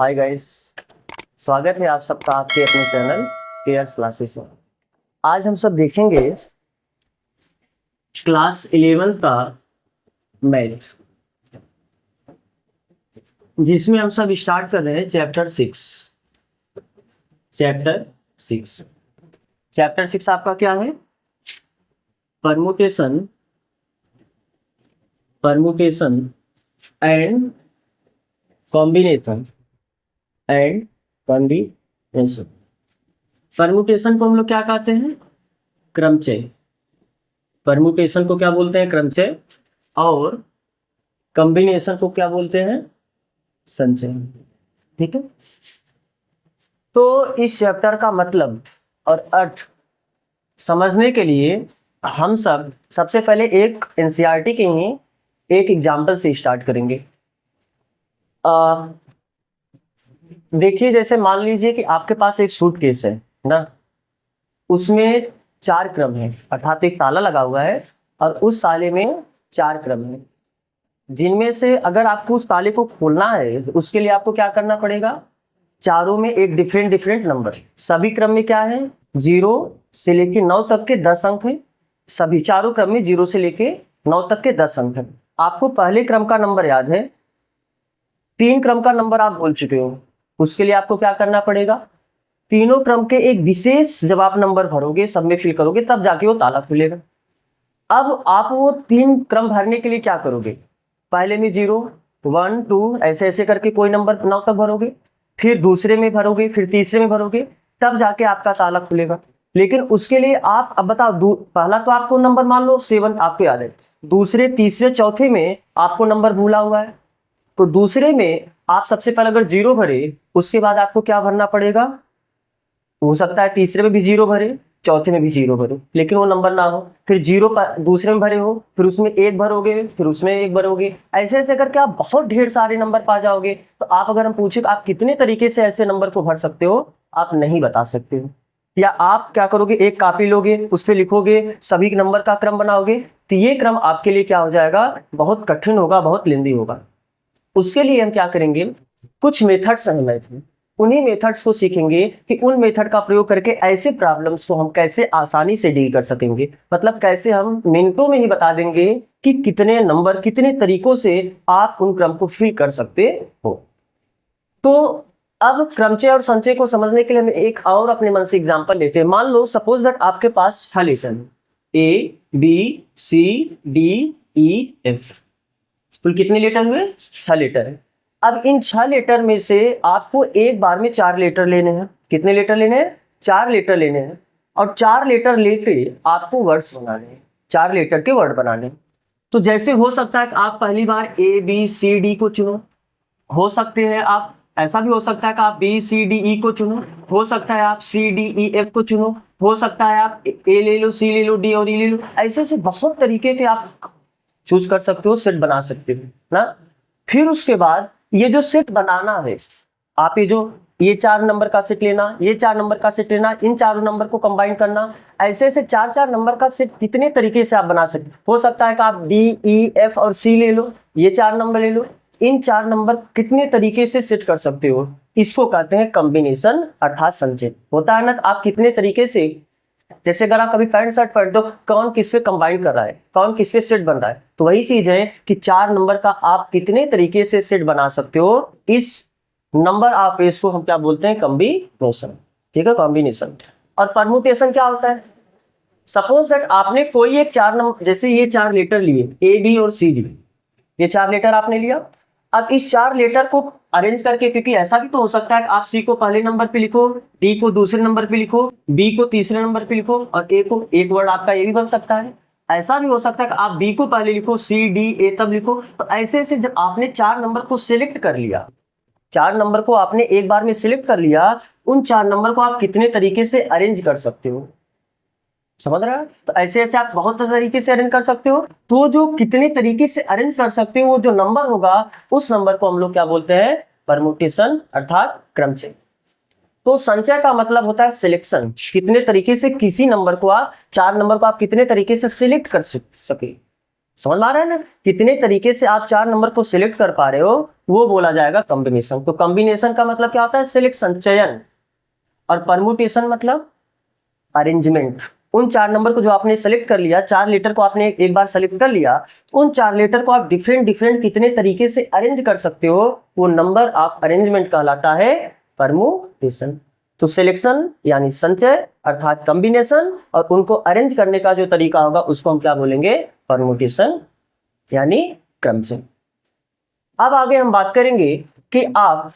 Hi guys, स्वागत है आप सबका आपके अपने चैनल केयर्स क्लासेस में। आज हम सब देखेंगे क्लास 11 का मैथ, जिसमें हम सब स्टार्ट कर रहे हैं चैप्टर 6 आपका क्या है? परमुटेशन एंड कॉम्बिनेशन परमुटेशन को हम लोग क्या कहते हैं? क्रमचय। परमुटेशन को क्या बोलते हैं? क्रमचय। और कॉम्बिनेशन को क्या बोलते हैं? संचय। ठीक है। तो इस चैप्टर का मतलब और अर्थ समझने के लिए हम सब सबसे पहले एक एनसीईआरटी के ही एक एग्जाम्पल से स्टार्ट करेंगे। देखिए, जैसे मान लीजिए कि आपके पास एक सूटकेस है ना, उसमें 4 क्रम है, अर्थात एक ताला लगा हुआ है और उस ताले में 4 क्रम है, जिनमें से अगर आपको उस ताले को खोलना है तो उसके लिए आपको क्या करना पड़ेगा? चारों में एक डिफरेंट नंबर, सभी क्रम में क्या है? 0 से लेके 9 तक के 10 अंक है। सभी चारों क्रम में 0 से लेके 9 तक के 10 अंक है। आपको पहले क्रम का नंबर याद है, 3 क्रम का नंबर आप बोल चुके हो। उसके लिए आपको क्या करना पड़ेगा? तीनों क्रम के एक विशेष जब आप नंबर भरोगे, सब में फिल करोगे, तब जाके वो ताला खुलेगा। अब आप वो 3 क्रम भरने के लिए क्या करोगे? पहले में 0, 1, 2 ऐसे ऐसे करके कोई नंबर 9 तक भरोगे, फिर दूसरे में भरोगे, फिर तीसरे में भरोगे, तब जाके आपका ताला खुलेगा। लेकिन उसके लिए आप अब बताओ, पहला तो आपको नंबर मान लो 7 आपको याद है, दूसरे तीसरे चौथे में आपको नंबर भूला हुआ है, तो दूसरे में आप सबसे पहले अगर 0 भरे, उसके बाद आपको क्या भरना पड़ेगा? हो सकता है तीसरे में भी 0 भरे, चौथे में भी 0 भरो, लेकिन वो नंबर ना हो। फिर 0 दूसरे में भरे हो, फिर उसमें 1 भरोगे, फिर उसमें 1 भरोगे, ऐसे ऐसे करके आप बहुत ढेर सारे नंबर पा जाओगे। तो आप अगर हम पूछे आप कितने तरीके से ऐसे नंबर को भर सकते हो, आप नहीं बता सकते हो। या आप क्या करोगे? एक कापी लोगे, उस पर लिखोगे, सभी नंबर का क्रम बनाओगे, तो ये क्रम आपके लिए क्या हो जाएगा? बहुत कठिन होगा, बहुत लेंदी होगा। उसके लिए हम क्या करेंगे? कुछ मेथड्स हैं मैथ में, उन्हीं मेथड्स को सीखेंगे कि उन मेथड का प्रयोग करके ऐसे प्रॉब्लम्स को हम कैसे आसानी से डील कर सकेंगे। मतलब कैसे हम मिनटों में ही बता देंगे कि कितने नंबर, कितने तरीकों से आप उन क्रम को फिल कर सकते हो। तो अब क्रमचय और संचय को समझने के लिए हम एक और अपने मन से एग्जांपल लेते हैं। मान लो सपोज दैट आपके पास 6 लेटर है, ABCDEF। कुल कितने लेटर हुए? 6 लेटर है। अब इन 6 लेटर में से आपको एक बार में 4 लेटर लेने हैं। कितने लेटर लेने हैं? 4 लेटर लेने हैं। और 4 लेटर लेके आपको वर्ड्स बनाने हैं, 4 लेटर के वर्ड बनाने हैं। तो जैसे हो सकता है कि आप पहली बार ABCD को चुनो, हो सकते हैं आप, ऐसा भी हो सकता है कि आप BCDE को चुनो, हो सकता है आप CDEF को चुनो, हो सकता है आप A ले लो, C ले लो, D और E ले लो। ऐसे ऐसे बहुत तरीके के आप चूज कर सकते हो, सेट बना सकते हो ना। फिर उसके बाद ये जो सेट बनाना है, आप ये 4 नंबर का सेट लेना, ये 4 नंबर का सेट लेना, इन चारों नंबर को कंबाइन करना, ऐसे ऐसे 4 नंबर का सेट कितने तरीके से आप बना सकते हो। सकता है कि आप DEF और C ले लो, ये 4 नंबर ले लो, इन 4 नंबर कितने तरीके से सेट कर सकते हो, इसको कहते हैं कॉम्बिनेशन अर्थात संचय। होता है ना, आप कितने तरीके से, जैसे अगर आप कभी पैंट शर्ट पहनते हो, कौन किस पे कंबाइन कर रहा है, कौन किस पे सेट बन रहा है, तो वही चीज है कि 4 नंबर का आप कितने तरीके से सेट बना सकते हो। इस नंबर आप इसको हम क्या बोलते हैं? कॉम्बिनेशन। ठीक है, कॉम्बिनेशन। और परमुटेशन क्या होता है? सपोज दैट आपने कोई एक 4 नंबर, जैसे ये 4 लेटर लिए AB और CD, ये 4 लेटर आपने लिया। अब इस 4 लेटर को अरेंज करके, क्योंकि ऐसा भी तो हो सकता है कि आप C को पहले नंबर पे लिखो, D को दूसरे नंबर पे लिखो, B को तीसरे नंबर पे लिखो और A को, एक वर्ड आपका ये भी बन सकता है। ऐसा भी हो सकता है कि आप B को पहले लिखो, C D A तब लिखो। तो ऐसे ऐसे जब आपने 4 नंबर को सिलेक्ट कर लिया, 4 नंबर को आपने एक बार में सिलेक्ट कर लिया, उन 4 नंबर को आप कितने तरीके से अरेंज कर सकते हो, समझ रहे हो? तो ऐसे ऐसे आप बहुत तरीके से अरेंज कर सकते हो। तो जो कितने तरीके से अरेंज कर सकते हो, वो जो नंबर होगा, उस नंबर को हम लोग क्या बोलते हैं? परमुटेशन अर्थात क्रमचय। तो संचय का मतलब होता है सिलेक्शन। कितने तरीके से किसी नंबर को आप, 4 नंबर को आप कितने तरीके से सिलेक्ट कर सके। समझ आ रहा है ना? कितने तरीके से आप 4 नंबर को सिलेक्ट कर पा रहे हो, वो बोला जाएगा कॉम्बिनेशन। तो कॉम्बिनेशन का मतलब क्या होता है? सिलेक्शन, चयन। और परमुटेशन मतलब अरेंजमेंट। उन 4 नंबर को जो आपने सेलेक्ट कर लिया, 4 लेटर को आपने एक बार सेलेक्ट कर लिया, उन 4 लेटर को आप डिफरेंट डिफरेंट कितने तरीके से अरेंज कर सकते हो, वो नंबर ऑफ अरेंजमेंट कहलाता है परमुटेशन। तो सिलेक्शन यानी संचय अर्थात कॉम्बिनेशन, और उनको अरेंज करने का जो तरीका होगा उसको हम क्या बोलेंगे? परमुटेशन यानी क्रमचय। अब आगे हम बात करेंगे कि आप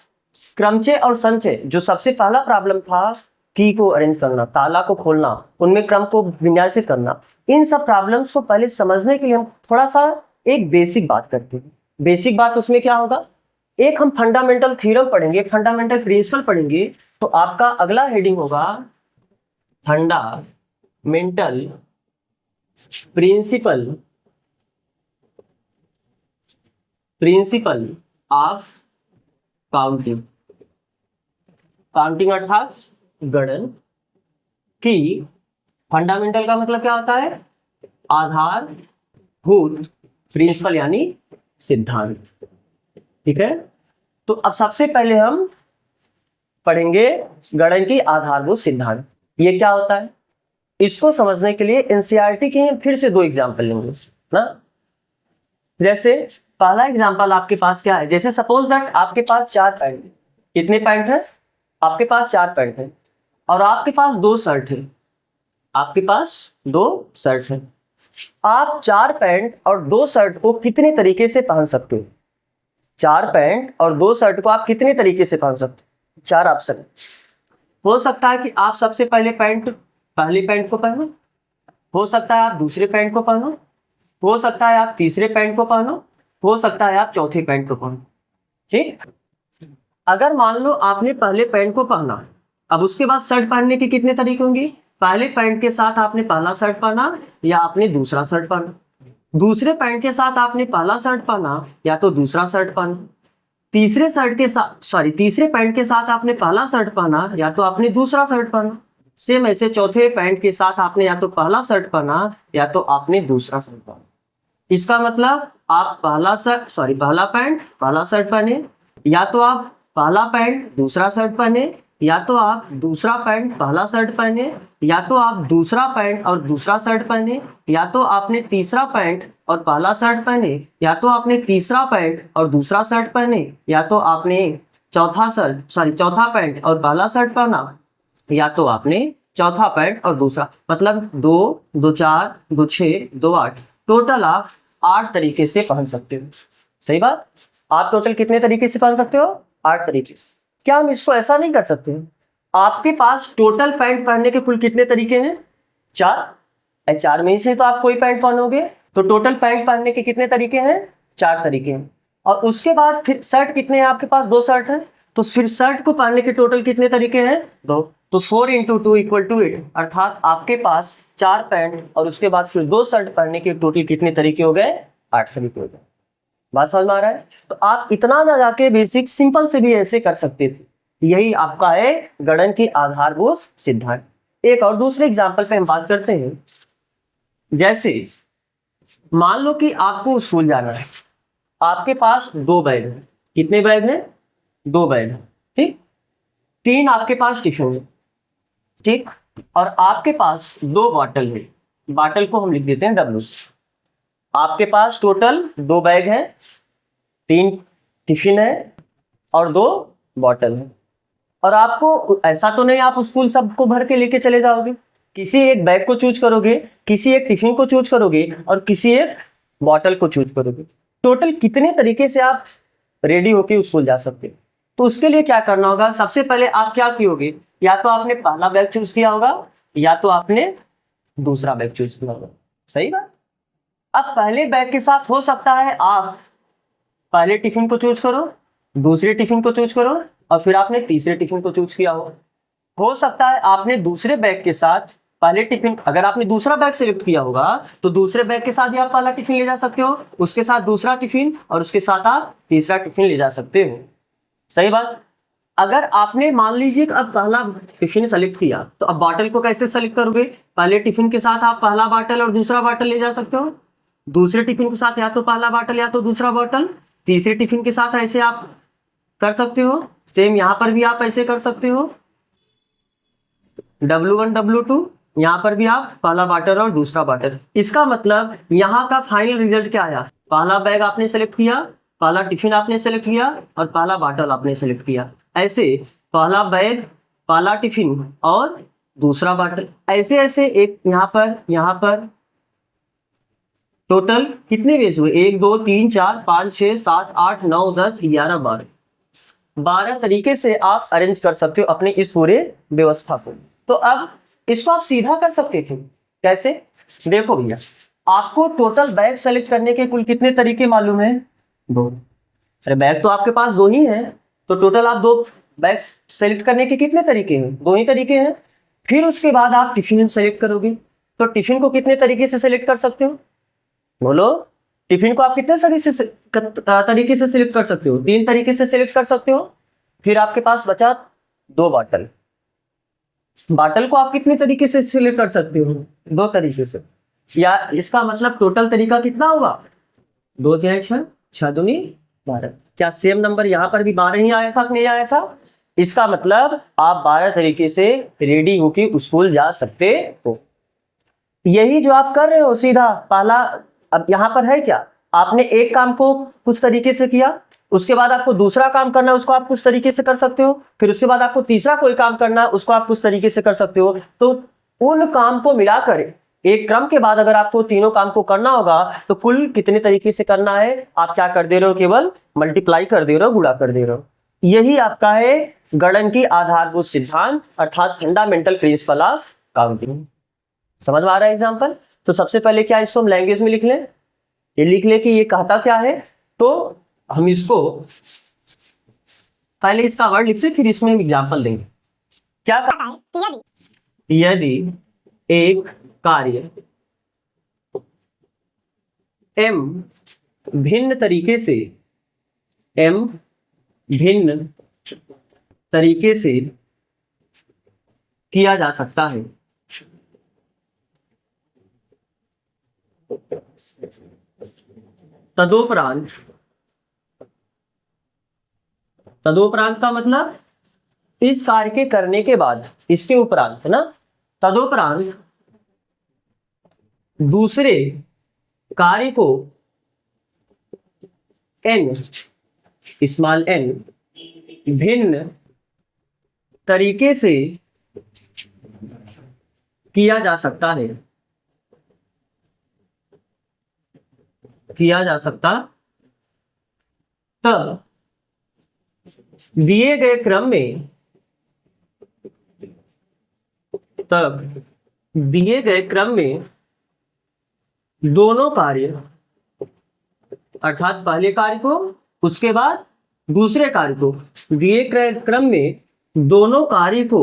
क्रमचय और संचय, जो सबसे पहला प्रॉब्लम था की को अरेंज करना, ताला को खोलना, उनमें क्रम को विन्यासित करना, इन सब प्रॉब्लम्स को पहले समझने के लिए हम थोड़ा सा एक बेसिक बात करते हैं। बेसिक बात उसमें क्या होगा? एक हम फंडामेंटल थ्योरम पढ़ेंगे, फंडामेंटल प्रिंसिपल पढ़ेंगे। तो आपका अगला हेडिंग होगा fundamental principle of counting. Counting अर्थात गणन की फंडामेंटल का मतलब क्या होता है? आधारभूत, प्रिंसिपल यानी सिद्धांत। ठीक है, तो अब सबसे पहले हम पढ़ेंगे गणन की आधारभूत सिद्धांत। ये क्या होता है? इसको समझने के लिए एनसीईआरटी के फिर से 2 एग्जाम्पल लेंगे ना। जैसे पहला एग्जाम्पल आपके पास क्या है? जैसे सपोज दैट आपके पास 4 पैंट है। कितने पैंट है? आपके पास 4 पैंट है और आपके पास 2 शर्ट है। आपके पास 2 शर्ट है। आप 4 पैंट और 2 शर्ट को कितने तरीके से पहन सकते हो? 4 पैंट और 2 शर्ट को आप कितने तरीके से पहन सकते हो? 4 ऑप्शन हो सकता है कि आप सबसे पहले पहले पैंट को पहनो, हो सकता है आप दूसरे पैंट को पहनो, हो सकता है आप तीसरे पैंट को पहनो, हो सकता है आप चौथे पैंट को पहनो। ठीक, अगर मान लो आपने पहले पैंट को पहना, अब उसके बाद शर्ट पहनने के कितने तरीके होंगे? पहले पैंट के साथ आपने पहला शर्ट पहना या आपने दूसरा शर्ट पहना, दूसरे पैंट के साथ आपने पहला शर्ट पहना या तो दूसरा शर्ट पहना, तीसरे पैंट के साथ आपने पहला शर्ट पहना या तो आपने दूसरा शर्ट पहना। सेम ऐसे चौथे पैंट के साथ आपने या तो पहला शर्ट पहना या तो आपने दूसरा शर्ट पहना। इसका मतलब आप पहला पैंट पहला शर्ट पहने, या तो आप पहला पैंट दूसरा शर्ट पहने, या तो आप दूसरा पैंट पहला शर्ट पहने, या तो आप दूसरा पैंट और दूसरा शर्ट पहने, या तो आपने तीसरा पैंट और पहला शर्ट पहने, या तो आपने तीसरा पैंट और दूसरा शर्ट पहने, या तो आपने चौथा पैंट और पहला शर्ट पहना, या तो आपने चौथा पैंट और दूसरा। मतलब 2, 2 4, 2 6, 2 8, टोटल आप 8 तरीके से पहन सकते हो। सही बात, आप टोटल कितने तरीके से पहन सकते हो? 8 तरीके से। क्या हम इसको ऐसा नहीं कर सकते? आपके पास टोटल पैंट पहनने के कुल कितने तरीके हैं? 4। 4 में से तो आप कोई पैंट पहनोगे, तो टोटल पैंट पहनने के कितने तरीके हैं? 4 तरीके हैं। और उसके बाद फिर शर्ट कितने हैं? आपके पास 2 शर्ट हैं, तो फिर शर्ट को पहनने के टोटल कितने तरीके हैं? 2। तो 4 × 2 = 8, अर्थात आपके पास 4 पैंट और उसके बाद फिर 2 शर्ट पहनने के टोटल कितने तरीके हो गए? 8 तरीके हो गए। बात समझ में आ रहा है? तो आप इतना ना जाके बेसिक सिंपल से भी ऐसे कर सकते थे। यही आपका है गणन की आधारभूत सिद्धांत। एक और दूसरे एग्जाम्पल पे हम बात करते हैं। जैसे मान लो कि आपको स्कूल जाना है, आपके पास 2 बैग है। कितने बैग हैं? 2 बैग है। ठीक, 3 आपके पास टिफिन है। ठीक, और आपके पास 2 बॉटल है। बॉटल को हम लिख देते हैं W। आपके पास टोटल 2 बैग है, 3 टिफिन है और 2 बॉटल है। और आपको ऐसा तो नहीं आप स्कूल सबको भर के लेके चले जाओगे, किसी एक बैग को चूज करोगे, किसी एक टिफिन को चूज करोगे और किसी एक बॉटल को चूज करोगे। टोटल कितने तरीके से आप रेडी होके स्कूल जा सकते हो? तो उसके लिए क्या करना होगा? सबसे पहले आप क्या कियोगे? या तो आपने पहला बैग चूज किया होगा या तो आपने दूसरा बैग चूज किया होगा। सही बात। अब पहले बैग के साथ हो सकता है आप पहले टिफिन को चूज करो, दूसरे टिफिन को चूज करो और फिर आपने तीसरे टिफिन को चूज किया हो सकता है आपने दूसरे बैग के साथ पहले टिफिन, अगर आपने दूसरा बैग सिलेक्ट किया होगा तो दूसरे बैग के साथ ही आप पहला टिफिन ले जा सकते हो, उसके साथ दूसरा टिफिन और उसके साथ आप तीसरा टिफिन ले जा सकते हो। सही बात। अगर आपने मान लीजिए अब पहला टिफिन सेलेक्ट किया तो अब बॉटल को कैसे सेलेक्ट करोगे? पहले टिफिन के साथ आप पहला बॉटल और दूसरा बॉटल ले जा सकते हो, दूसरे टिफिन के साथ या तो पहला बॉटल या तो दूसरा बॉटल, तीसरे टिफिन के साथ ऐसे आप कर सकते हो। सेम यहां पर भी आप ऐसे कर सकते हो, W1 W2, यहां पर भी आप पहला बॉटल और दूसरा बॉटल। इसका मतलब यहां का फाइनल रिजल्ट क्या आया, पहला बैग आपने सेलेक्ट किया, पहला टिफिन आपने सेलेक्ट किया और पहला बॉटल आपने सेलेक्ट किया। ऐसे पहला बैग, पहला टिफिन और दूसरा बॉटल, ऐसे ऐसे एक यहां पर टोटल कितने वेज हुए, 1 2 3 4 5 6 7 8 9 10 11 12 तरीके से आप अरेंज कर सकते हो अपने इस पूरे व्यवस्था को। तो अब इसको आप सीधा कर सकते थे, कैसे? देखो भैया, आपको टोटल बैग सेलेक्ट करने के कुल कितने तरीके मालूम है? 2। अरे बैग तो आपके पास 2 ही हैं, तो टोटल आप 2 बैग सेलेक्ट करने के कितने तरीके हैं? 2 ही तरीके हैं। फिर उसके बाद आप टिफिन सेलेक्ट करोगे, तो टिफिन को कितने तरीके से सेलेक्ट कर सकते हो? बोलो, टिफिन को आप कितने तरीके से सिलेक्ट कर सकते हो? 3 तरीके से सिलेक्ट कर सकते हो। फिर आपके पास बचा 2 बॉटल, बॉटल को आप कितने तरीके से सिलेक्ट कर सकते हो? 2 तरीके से। या इसका मतलब टोटल तरीका कितना होगा? 2 6 6 6 दूनी 12। क्या सेम नंबर यहाँ पर भी 12 ही आया था कि नहीं आया था? इसका मतलब आप 12 तरीके से रेडी होके स्कूल जा सकते हो। यही जो आप कर रहे हो सीधा पहला, अब यहां पर है क्या, आपने एक काम को कुछ तरीके से किया, उसके बाद आपको दूसरा काम करना है, उसको आप कुछ तरीके से कर सकते हो, फिर उसके बाद आपको तीसरा कोई काम करना है, उसको आप कुछ तरीके से कर सकते हो। तो उन काम को मिलाकर एक क्रम के बाद अगर आपको तीनों काम को करना होगा तो कुल कितने तरीके से करना है, आप क्या कर दे रहे हो, केवल मल्टीप्लाई कर दे रहे हो, गुणा कर दे रहे हो। यही आपका है गणन की आधारभूत सिद्धांत, अर्थात फंडामेंटल प्रिंसिपल ऑफ काउंटिंग। समझ में आ रहा है एग्जाम्पल? तो सबसे पहले क्या, इसको हम लैंग्वेज में लिख लें, ये लिख ले कि ये कहता क्या है। तो हम इसको पहले इसका वर्ड लिखते फिर इसमें हम एग्जाम्पल देंगे। क्या कहता है? यदि एक कार्य m भिन्न तरीके से किया जा सकता है, तदोपरांत का मतलब इस कार्य के करने के बाद, इसके उपरांत है ना, तदोपरांत दूसरे कार्य को n स्मॉल n भिन्न तरीके से किया जा सकता तब दिए गए क्रम में दोनों कार्य, अर्थात पहले कार्य को उसके बाद दूसरे कार्य को, दिए गए क्रम में दोनों कार्य को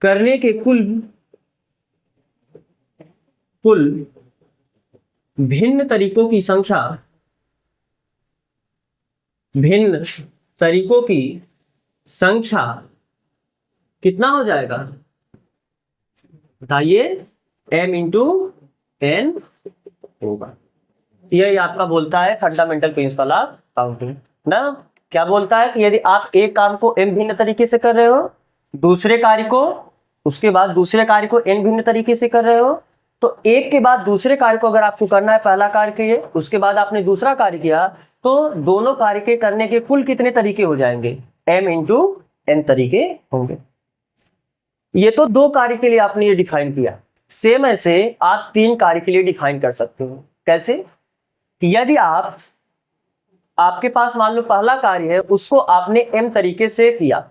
करने के कुल भिन्न तरीकों की संख्या कितना हो जाएगा, बताइए? m इंटू n होगा। यही आपका बोलता है फंडामेंटल प्रिंसिपल ऑफ काउंटिंग ना। क्या बोलता है कि यदि आप एक काम को m भिन्न तरीके से कर रहे हो, दूसरे कार्य को, उसके बाद दूसरे कार्य को n भिन्न तरीके से कर रहे हो, तो एक के बाद दूसरे कार्य को अगर आपको करना है, पहला कार्य किए उसके बाद आपने दूसरा कार्य किया, तो दोनों कार्य के करने के कुल कितने तरीके हो जाएंगे? m इंटू n तरीके होंगे। ये तो 2 कार्य के लिए आपने ये डिफाइन किया। सेम ऐसे आप 3 कार्य के लिए डिफाइन कर सकते हो। कैसे? यदि आपके पास मान लो पहला कार्य है, उसको आपने m तरीके से किया,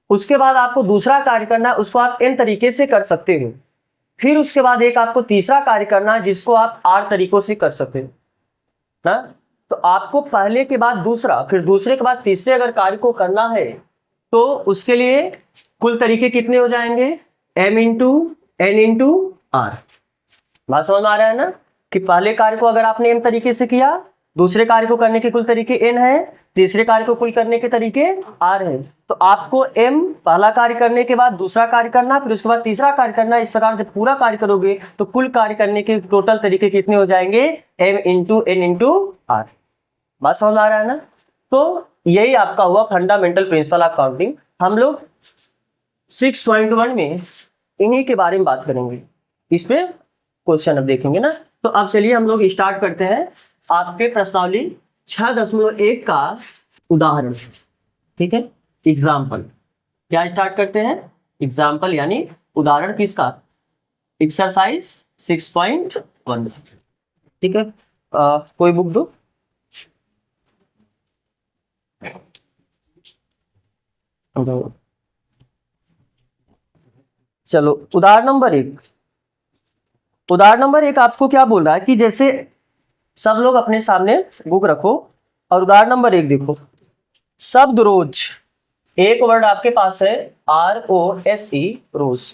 उसके बाद आपको दूसरा कार्य करना है, उसको आप n तरीके से कर सकते हो, फिर उसके बाद एक आपको तीसरा कार्य करना है जिसको आप r तरीकों से कर सकते हो ना। तो आपको पहले के बाद दूसरा, फिर दूसरे के बाद तीसरे अगर कार्य को करना है तो उसके लिए कुल तरीके कितने हो जाएंगे? m into n into r। बात समझ में आ रहा है ना कि पहले कार्य को अगर आपने m तरीके से किया, दूसरे कार्य को करने के कुल तरीके n है, तीसरे कार्य को कुल करने के तरीके r है। तो आपको m पहला कार्य करने के बाद दूसरा कार्य करना, फिर उसके बाद तीसरा कार्य करना। इस प्रकार से पूरा कार्य करोगे तो कुल कार्य करने के टोटल तरीके कितने हो जाएंगे, m into n into r। बात समझ आ रहा है ना। तो यही आपका हुआ फंडामेंटल प्रिंसिपल ऑफ काउंटिंग। हम लोग 6.1 में इन्हीं के बारे में बात करेंगे, इस पे क्वेश्चन अब देखेंगे ना। तो अब चलिए हम लोग स्टार्ट करते हैं आपके प्रश्नावली 6.1 का उदाहरण। ठीक है, एग्जाम्पल। क्या स्टार्ट करते हैं, एग्जाम्पल यानी उदाहरण किसका, एक्सरसाइज 6.1। ठीक है, कोई बुक दो। चलो उदाहरण नंबर 1। उदाहरण नंबर 1 आपको क्या बोल रहा है कि जैसे सब लोग अपने सामने बुक रखो और उदाहरण नंबर 1 देखो। शब्द रोज, एक वर्ड आपके पास है ROSE, रोज।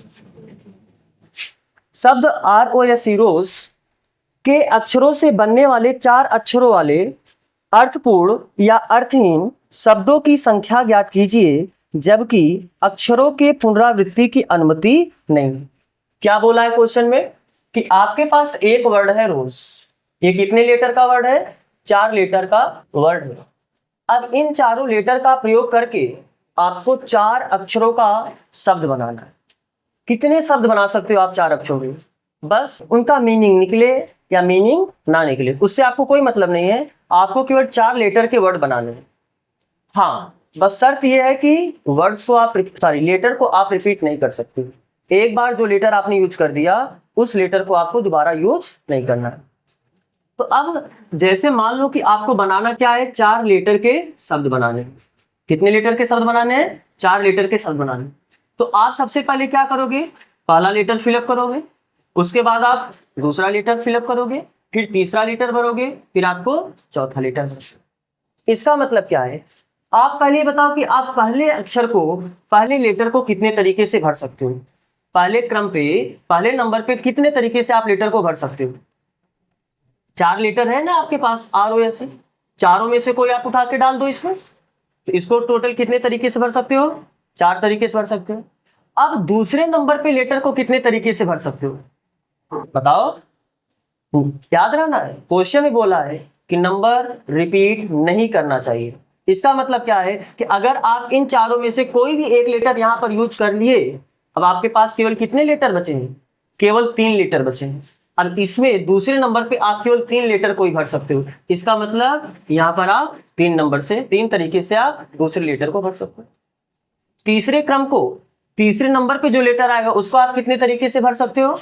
शब्द ROSE रोज के अक्षरों से बनने वाले 4 अक्षरों वाले अर्थपूर्ण या अर्थहीन शब्दों की संख्या ज्ञात कीजिए जबकि अक्षरों के पुनरावृत्ति की अनुमति नहीं। क्या बोला है क्वेश्चन में कि आपके पास एक वर्ड है रोज, ये कितने लेटर का वर्ड है, 4 लेटर का वर्ड है। अब इन चारों लेटर का प्रयोग करके आपको 4 अक्षरों का शब्द बनाना है। कितने शब्द बना सकते हो आप 4 अक्षरों में, बस उनका मीनिंग निकले या मीनिंग ना निकले उससे आपको कोई मतलब नहीं है, आपको केवल 4 लेटर के वर्ड बनाने हैं। हाँ, बस शर्त यह है कि वर्ड्स को आप लेटर को आप रिपीट नहीं कर सकते। एक बार जो लेटर आपने यूज कर दिया उस लेटर को आपको दोबारा यूज नहीं करना है। तो अब जैसे मान लो कि आपको बनाना क्या है, 4 लेटर के शब्द बनाने। कितने लेटर के शब्द बनाने हैं, 4 लेटर के शब्द बनाने। तो आप सबसे पहले क्या करोगे, पहला लेटर फिलअप करोगे, उसके बाद आप दूसरा लेटर फिलअप करोगे, फिर तीसरा लेटर भरोगे, फिर आपको चौथा लेटर भरोगे। इसका मतलब क्या है, आप पहले बताओ कि आप पहले अक्षर को, पहले लेटर को कितने तरीके से भर सकते हो, पहले क्रम पे, पहले नंबर पे कितने तरीके से आप लेटर को भर सकते हो। 4 लेटर है ना आपके पास ROSE, चारों में से कोई आप उठा के डाल दो इसमें, तो इसको टोटल कितने तरीके से भर सकते हो, 4 तरीके से भर सकते हो। अब दूसरे नंबर पे लेटर को कितने तरीके से भर सकते हो बताओ। याद रखना है, क्वेश्चन में बोला है कि नंबर रिपीट नहीं करना चाहिए। इसका मतलब क्या है कि अगर आप इन चारों में से कोई भी एक लेटर यहां पर यूज कर लिए, अब आपके पास केवल कितने लेटर बचे हैं, केवल 3 लेटर बचे हैं। अब इसमें दूसरे नंबर पे आप केवल 3 लेटर को ही भर सकते हो। इसका मतलब यहां पर आप 3 नंबर से, 3 तरीके से आप दूसरे लेटर को भर सकते हो। तीसरे क्रम को, तीसरे नंबर पे जो लेटर आएगा उसको आप कितने तरीके से भर सकते हो,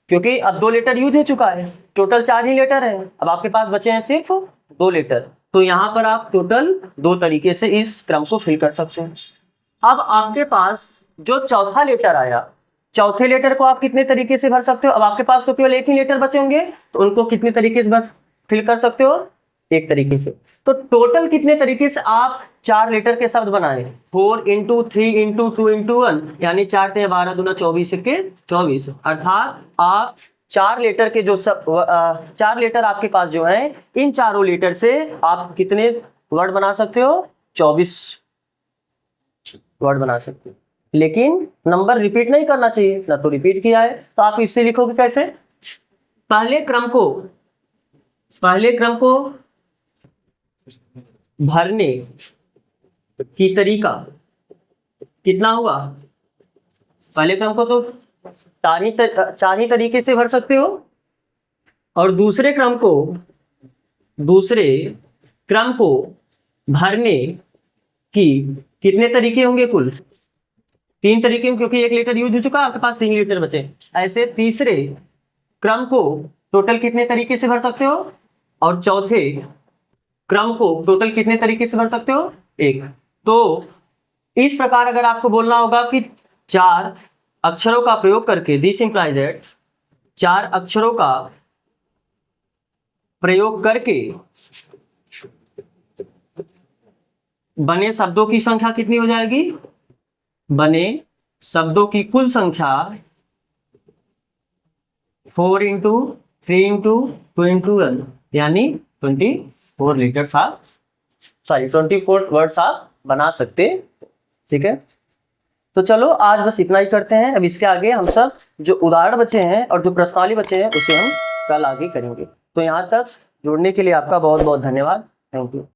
क्योंकि अब 2 लेटर यूज हो चुका है, टोटल 4 ही लेटर है, अब आपके पास बचे हैं सिर्फ 2 लेटर। तो यहां पर आप टोटल 2 तरीके से इस क्रम को फिल कर सकते हैं। अब आपके पास जो चौथा लेटर आया, चौथे लेटर को आप कितने तरीके से भर सकते हो। अब आपके पास तो केवल एक ही लेटर बचे होंगे, तो उनको कितने तरीके से फिल कर सकते हो, एक तरीके से। तो टोटल कितने तरीके से आप 4 लेटर के शब्द बनाए, 4 इंटू 3 इंटू 2 इंटू 1, यानी 4 × 12 × 24 के 24। अर्थात आप 4 लेटर के जो 4 लेटर आपके पास जो है, इन चारों लेटर से आप कितने वर्ड बना सकते हो, 24 वर्ड बना सकते हो। लेकिन नंबर रिपीट नहीं करना चाहिए ना, तो रिपीट किया है तो आप इससे लिखोगे कैसे, पहले क्रम को भरने की तरीका कितना हुआ, पहले क्रम को तो 4 ही तरीके से भर सकते हो, और दूसरे क्रम को भरने की कितने तरीके होंगे, कुल 3 तरीके होंगे, क्योंकि एक लेटर यूज हो चुका, आपके पास 3 लेटर बचे। ऐसे तीसरे क्रम को टोटल कितने तरीके से भर सकते हो, और चौथे क्रम को टोटल कितने तरीके से भर सकते हो, 1। तो इस प्रकार अगर आपको बोलना होगा कि 4 अक्षरों का प्रयोग करके, दिस इंप्लाइज दैट 4 अक्षरों का प्रयोग करके बने शब्दों की संख्या कितनी हो जाएगी, बने शब्दों की कुल संख्या 4 इंटू 3 इंटू 2 इंटू 1 यानी 24। 4 लीटर्स आप 24 वर्ड्स आप बना सकते, ठीक है। तो चलो आज बस इतना ही करते हैं। अब इसके आगे हम सब जो उदाहरण बचे हैं और जो प्रश्नावली बचे हैं उसे हम कल आगे करेंगे। तो यहाँ तक जुड़ने के लिए आपका बहुत बहुत धन्यवाद। Thank you.